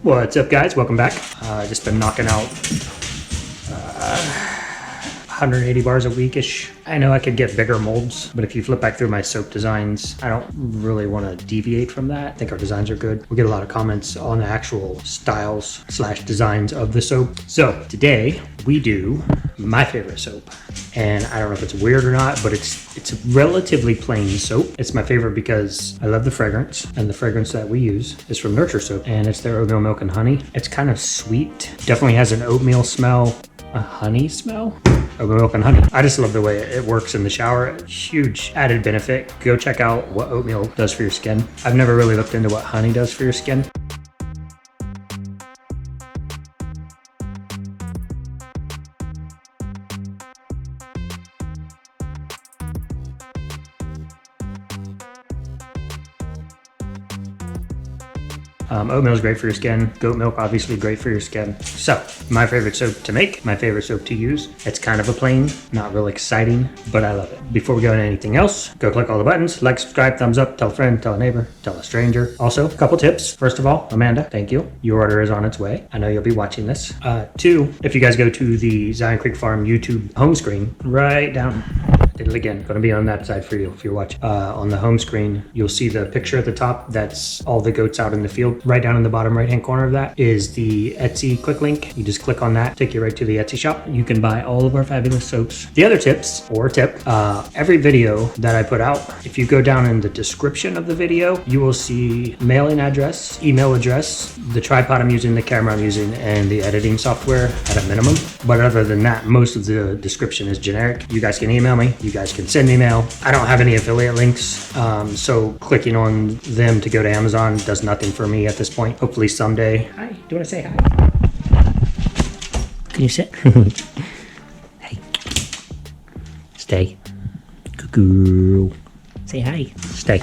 What's up, guys? Welcome back. Just been knocking out 180 bars a weekish. I know I could get bigger molds, but if you flip back through my soap designs, I don't really want to deviate from that. I think our designs are good. We get a lot of comments on the actual styles / designs of the soap. So today we do my favorite soap. And I don't know if it's weird or not, but it's a relatively plain soap. It's my favorite because I love the fragrance, and the fragrance that we use is from Nurture Soap, and it's their oatmeal milk and honey. It's kind of sweet. Definitely has an oatmeal smell, a honey smell. Oatmeal milk and honey. I just love the way it works in the shower. Huge added benefit. Go check out what oatmeal does for your skin. I've never really looked into what honey does for your skin. Oatmeal is great for your skin. Goat milk, obviously great for your skin. So, my favorite soap to make, my favorite soap to use. It's kind of a plain, not real exciting, but I love it. Before we go into anything else, go click all the buttons, like, subscribe, thumbs up, tell a friend, tell a neighbor, tell a stranger. Also, a couple tips. First of all, Amanda, thank you. Your order is on its way. I know you'll be watching this. Two, if you guys go to the zioncreekfarm YouTube home screen, right down, did it again. Gonna be on that side for you if you're watching. On the home screen, you'll see the picture at the top. That's all the goats out in the field. Right down in the bottom right hand corner of that is the Etsy quick link. You just click on that, take you right to the Etsy shop. You can buy all of our fabulous soaps. The other tips, or tip, every video that I put out, if you go down in the description of the video, you will see mailing address, email address, the tripod I'm using, the camera I'm using, and the editing software at a minimum. But other than that, most of the description is generic. You guys can email me. You guys can send me mail. I don't have any affiliate links, so clicking on them to go to Amazon does nothing for me at this point. Hopefully someday. Hi, do you want to say hi? Can you sit? Hey. Stay. Cuckoo. Say hi. Stay.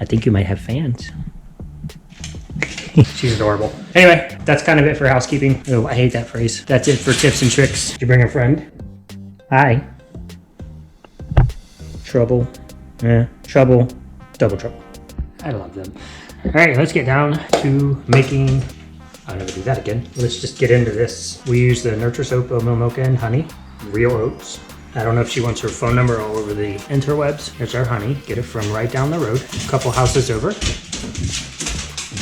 I think you might have fans. She's adorable. Anyway, that's kind of it for housekeeping. Oh, I hate that phrase. That's it for tips and tricks. Did you bring a friend? Hi. Trouble. Trouble. Double trouble. I love them. All right, let's get down to making. I'll never do that again. Let's just get into this. We use the Nurture Soap, oatmeal milk and honey, real oats. I don't know if she wants her phone number all over the interwebs. Here's our honey. Get it from right down the road, a couple houses over.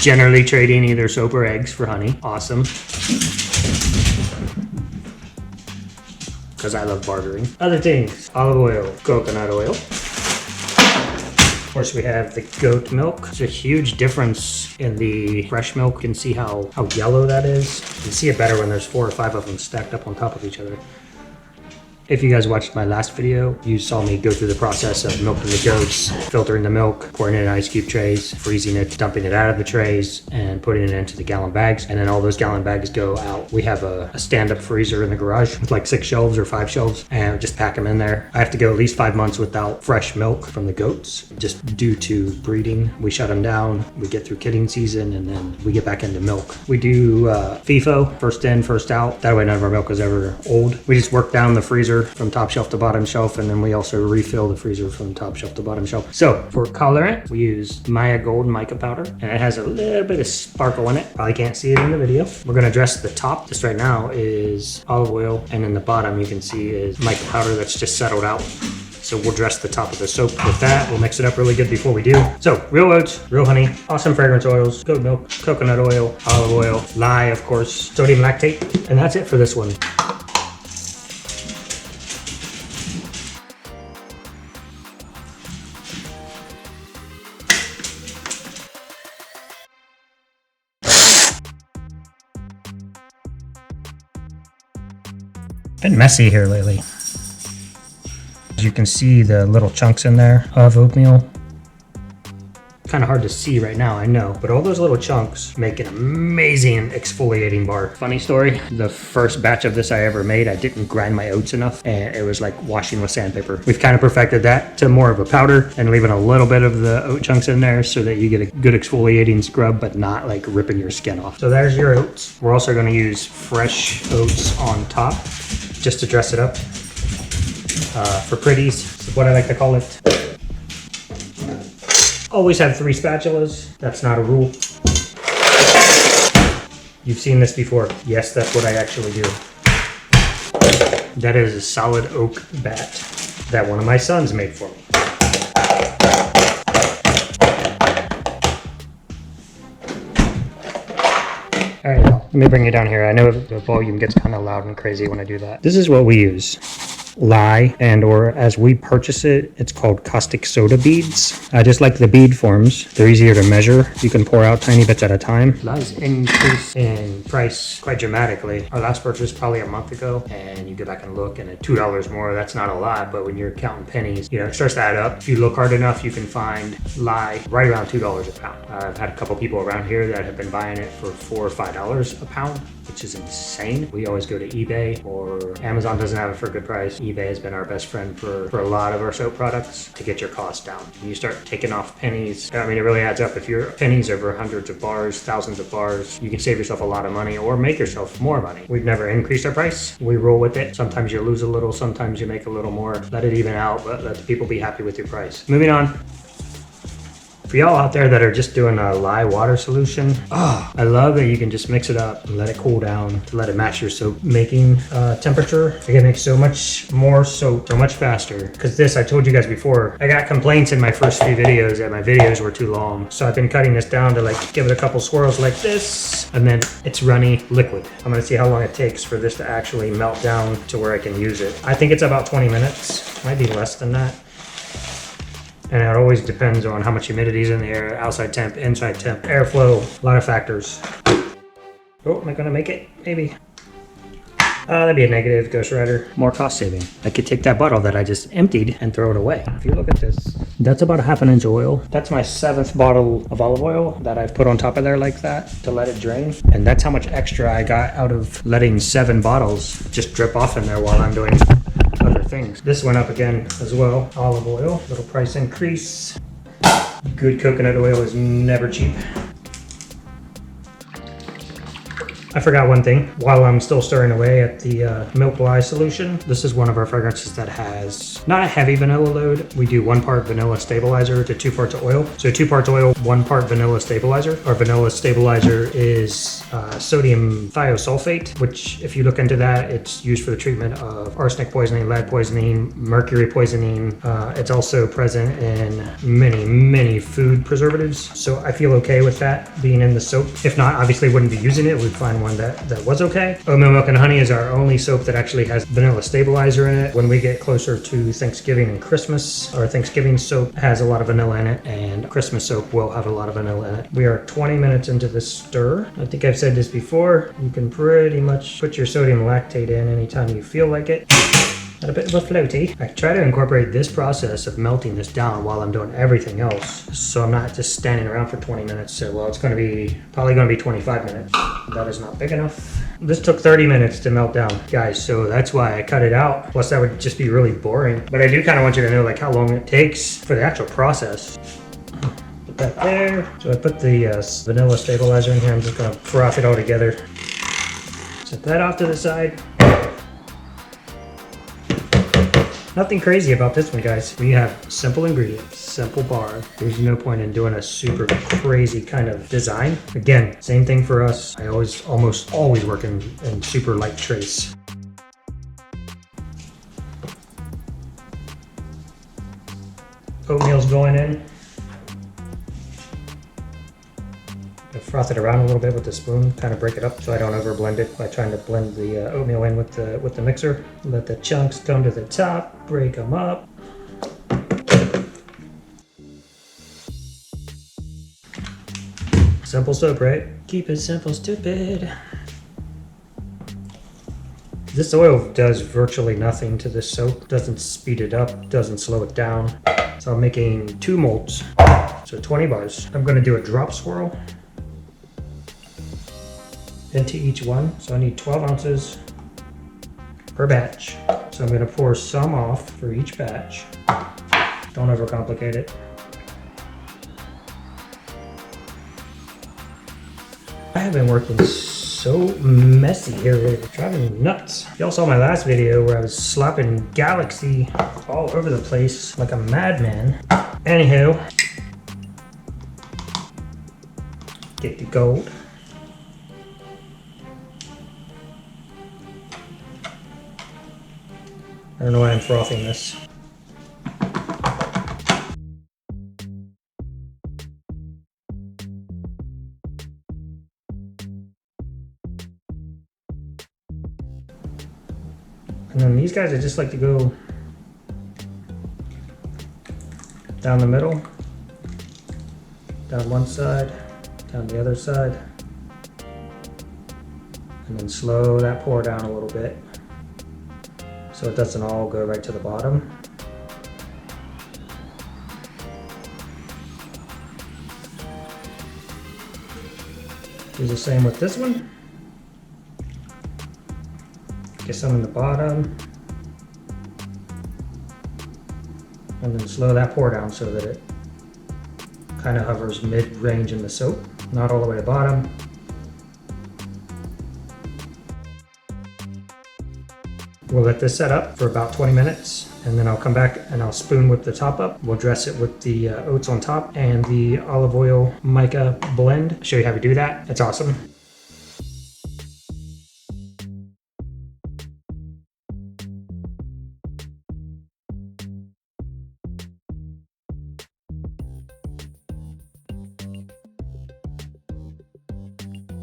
Generally trading either soap or eggs for honey. Awesome. Because I love bartering. Other things, olive oil, coconut oil. Of course, we have the goat milk. There's a huge difference in the fresh milk. You can see how yellow that is. You can see it better when there's 4 or 5 of them stacked up on top of each other. If you guys watched my last video, you saw me go through the process of milking the goats, filtering the milk, pouring it in ice cube trays, freezing it, dumping it out of the trays, and putting it into the gallon bags. And then all those gallon bags go out. We have a stand-up freezer in the garage with like 6 shelves or 5 shelves, and just pack them in there. I have to go at least 5 months without fresh milk from the goats, just due to breeding. We shut them down, we get through kidding season, and then we get back into milk. We do FIFO, first in, first out. That way none of our milk is ever old. We just work down the freezer from top shelf to bottom shelf, and then we also refill the freezer from top shelf to bottom shelf. So for colorant, we use Maya Gold mica powder, and it has a little bit of sparkle in it. Probably can't see it in the video. We're gonna dress the top. This right now is olive oil, and in the bottom you can see is mica powder that's just settled out. So we'll dress the top of the soap with that. We'll mix it up really good before we do. So real oats, real honey, awesome fragrance oils, goat milk, coconut oil, olive oil, lye, of course, sodium lactate, and that's it for this one. Been messy here lately. As you can see the little chunks in there of oatmeal. Kind of hard to see right now, I know, but all those little chunks make an amazing exfoliating bar. Funny story, the first batch of this I ever made, I didn't grind my oats enough, and it was like washing with sandpaper. We've kind of perfected that to more of a powder and leaving a little bit of the oat chunks in there so that you get a good exfoliating scrub, but not like ripping your skin off. So there's your oats. We're also gonna use fresh oats on top just to dress it up for pretties, is what I like to call it. Always have 3 spatulas. That's not a rule. You've seen this before. Yes, that's what I actually do. That is a solid oak bat that one of my sons made for me. All right, let me bring you down here. I know the volume gets kind of loud and crazy when I do that. This is what we use. Lye, and or as we purchase it, it's called caustic soda beads. I just like the bead forms. They're easier to measure. You can pour out tiny bits at a time. Lye's increased in price quite dramatically. Our last purchase probably a month ago, and you go back and look, and at $2 more, that's not a lot, but when you're counting pennies, you know, it starts to add up. If you look hard enough, you can find lye right around $2 a pound. I've had a couple people around here that have been buying it for $4 or $5 a pound, which is insane. We always go to eBay, or Amazon doesn't have it for a good price. eBay has been our best friend for a lot of our soap products to get your costs down. You start taking off pennies. I mean, it really adds up. If you're pennies over hundreds of bars, thousands of bars, you can save yourself a lot of money or make yourself more money. We've never increased our price. We roll with it. Sometimes you lose a little, sometimes you make a little more. Let it even out, but let the people be happy with your price. Moving on. For y'all out there that are just doing a lye water solution, I love that you can just mix it up and let it cool down to let it match your soap making temperature. It can make so much more soap so much faster. Because this, I told you guys before, I got complaints in my first few videos that my videos were too long. So I've been cutting this down to like give it a couple swirls like this, and then it's runny liquid. I'm gonna see how long it takes for this to actually melt down to where I can use it. I think it's about 20 minutes, might be less than that. And it always depends on how much humidity is in the air, outside temp, inside temp, airflow, a lot of factors. Oh, am I gonna make it? Maybe. That'd be a negative, Ghost Rider. More cost saving. I could take that bottle that I just emptied and throw it away. If you look at this, that's about a ½ inch oil. That's my 7th bottle of olive oil that I've put on top of there like that to let it drain. And that's how much extra I got out of letting 7 bottles just drip off in there while I'm doing other things. This went up again as well. Olive oil, little price increase. Good coconut oil is never cheap. I forgot one thing while I'm still stirring away at the milk lye solution. This is one of our fragrances that has not a heavy vanilla load. We do 1 part vanilla stabilizer to 2 parts of oil. So 2 parts oil, 1 part vanilla stabilizer. Our vanilla stabilizer is sodium thiosulfate, which if you look into that, it's used for the treatment of arsenic poisoning, lead poisoning, mercury poisoning. It's also present in many food preservatives. So I feel okay with that being in the soap. If not, obviously wouldn't be using it. We'd find one that was okay. Oatmeal Milk and Honey is our only soap that actually has vanilla stabilizer in it. When we get closer to Thanksgiving and Christmas, our Thanksgiving soap has a lot of vanilla in it, and Christmas soap will have a lot of vanilla in it. We are 20 minutes into this stir. I think I've said this before. You can pretty much put your sodium lactate in anytime you feel like it. Got a bit of a floaty. I try to incorporate this process of melting this down while I'm doing everything else, so I'm not just standing around for 20 minutes. So, well, it's probably going to be 25 minutes. That is not big enough. This took 30 minutes to melt down, guys, so that's why I cut it out. Plus, that would just be really boring. But I do kind of want you to know like how long it takes for the actual process. Put that there. So I put the vanilla stabilizer in here. I'm just going to froth it all together. Set that off to the side. Nothing crazy about this one, guys. We have simple ingredients, simple bar. There's no point in doing a super crazy kind of design. Again, same thing for us. I almost always work in super light trace. Oatmeal's going in. I froth it around a little bit with the spoon, kind of break it up so I don't over blend it by trying to blend the oatmeal in with the mixer. Let the chunks come to the top, break them up. Simple soap, right? Keep it simple, stupid. This oil does virtually nothing to this soap. Doesn't speed it up, doesn't slow it down. So I'm making 2 molds, so 20 bars. I'm gonna do a drop swirl into each one. So I need 12 ounces per batch. So I'm going to pour some off for each batch. Don't overcomplicate it. I have been working so messy here, it's driving me nuts. Y'all saw my last video where I was slapping Galaxy all over the place like a madman. Anywho, get the gold. I don't know why I'm frothing this. And then these guys, I just like to go down the middle, down one side, down the other side, and then slow that pour down a little bit so it doesn't all go right to the bottom. Do the same with this one. Get some in the bottom, and then slow that pour down so that it kind of hovers mid-range in the soap, not all the way to bottom. We'll let this set up for about 20 minutes, and then I'll come back and I'll spoon whip the top up. We'll dress it with the oats on top and the olive oil mica blend. Show you how we do that. It's awesome.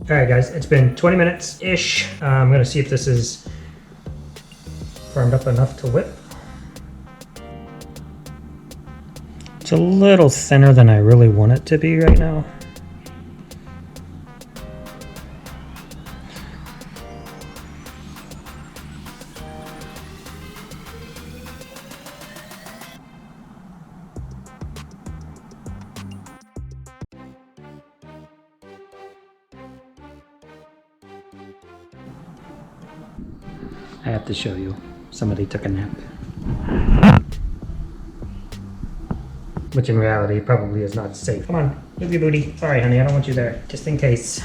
All right, guys, it's been 20 minutes-ish. I'm gonna see if this is firmed up enough to whip. It's a little thinner than I really want it to be right now. I have to show you. Somebody took a nap. Which in reality probably is not safe. Come on, move your booty. Sorry, honey, I don't want you there. Just in case.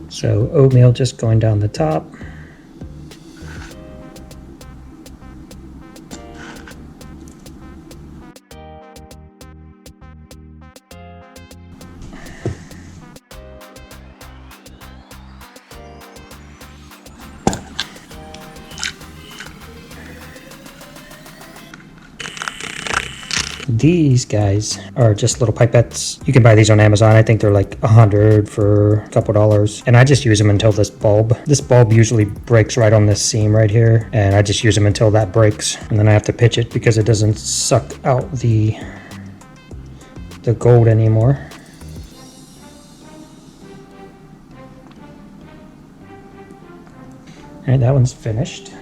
So oatmeal just going down the top. These guys are just little pipettes. You can buy these on Amazon. I think they're like $100 for a couple dollars. And I just use them until this bulb usually breaks right on this seam right here. And I just use them until that breaks. And then I have to pitch it because it doesn't suck out the gold anymore. All right, that one's finished.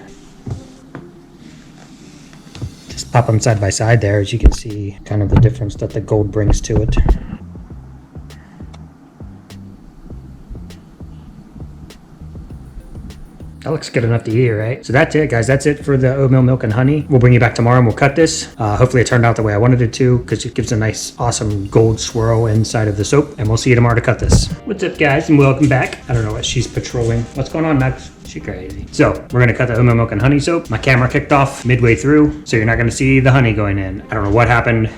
Pop them side by side there, as you can see kind of the difference that the gold brings to it. That looks good enough to eat, right? So that's it, guys. That's it for the oatmeal milk and honey. We'll bring you back tomorrow and we'll cut this. Hopefully it turned out the way I wanted it to, because it gives a nice, awesome gold swirl inside of the soap. And we'll see you tomorrow to cut this. What's up, guys, and welcome back. I don't know what she's patrolling. What's going on, Max? She crazy. So we're gonna cut the oatmeal milk and honey soap. My camera kicked off midway through, so you're not gonna see the honey going in. I don't know what happened.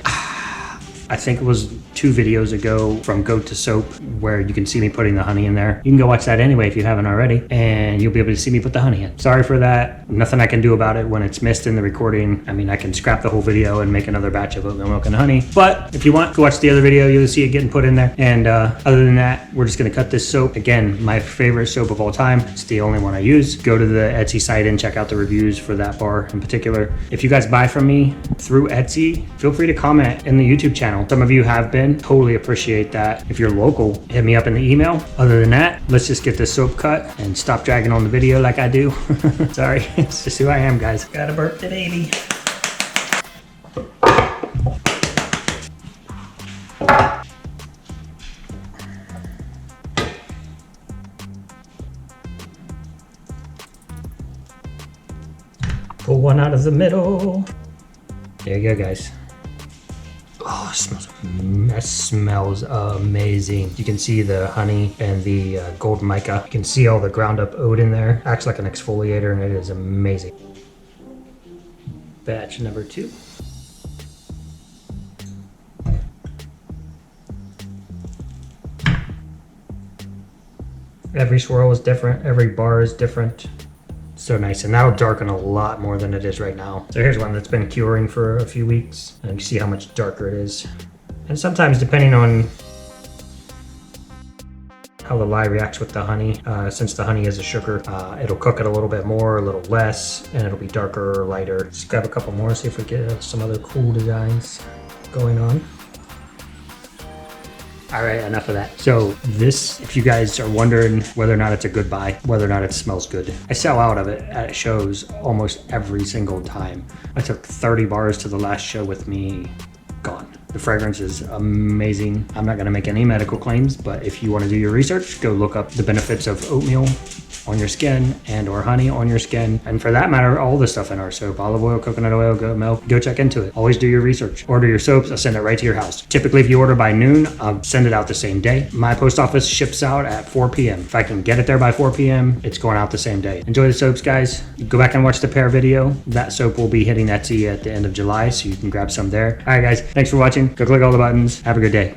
I think it was 2 videos ago from Goat to Soap where you can see me putting the honey in there. You can go watch that anyway if you haven't already, and you'll be able to see me put the honey in. Sorry for that. Nothing I can do about it when it's missed in the recording. I mean, I can scrap the whole video and make another batch of oatmeal milk and honey. But if you want, go watch the other video. You'll see it getting put in there. And other than that, we're just gonna cut this soap. Again, my favorite soap of all time. It's the only one I use. Go to the Etsy site and check out the reviews for that bar in particular. If you guys buy from me through Etsy, feel free to comment in the YouTube channel. Some of you have been. Totally appreciate that. If you're local, hit me up in the email. Other than that, let's just get this soap cut and stop dragging on the video like I do. Sorry, it's just who I am, guys. Gotta burp the baby. Pull one out of the middle. There you go, guys. Oh, it smells amazing. You can see the honey and the gold mica. You can see all the ground up oat in there. Acts like an exfoliator, and it is amazing. Batch number 2. Every swirl is different. Every bar is different. So nice, and that'll darken a lot more than it is right now. So here's one that's been curing for a few weeks, and you see how much darker it is. And sometimes, depending on how the lye reacts with the honey, since the honey is a sugar, it'll cook it a little bit more, a little less, and it'll be darker or lighter. Let's grab a couple more, see if we get some other cool designs going on. All right, enough of that. So this, if you guys are wondering whether or not it's a good buy, whether or not it smells good, I sell out of it at shows almost every single time. I took 30 bars to the last show with me, gone. The fragrance is amazing. I'm not gonna make any medical claims, but if you wanna do your research, go look up the benefits of oatmeal on your skin and or honey on your skin. And for that matter, all the stuff in our soap, olive oil, coconut oil, goat milk, go check into it. Always do your research. Order your soaps, I'll send it right to your house. Typically, if you order by noon, I'll send it out the same day. My post office ships out at 4 p.m. If I can get it there by 4 p.m., it's going out the same day. Enjoy the soaps, guys. Go back and watch the pear video. That soap will be hitting Etsy at the end of July, so you can grab some there. All right, guys, thanks for watching. Go click all the buttons. Have a good day.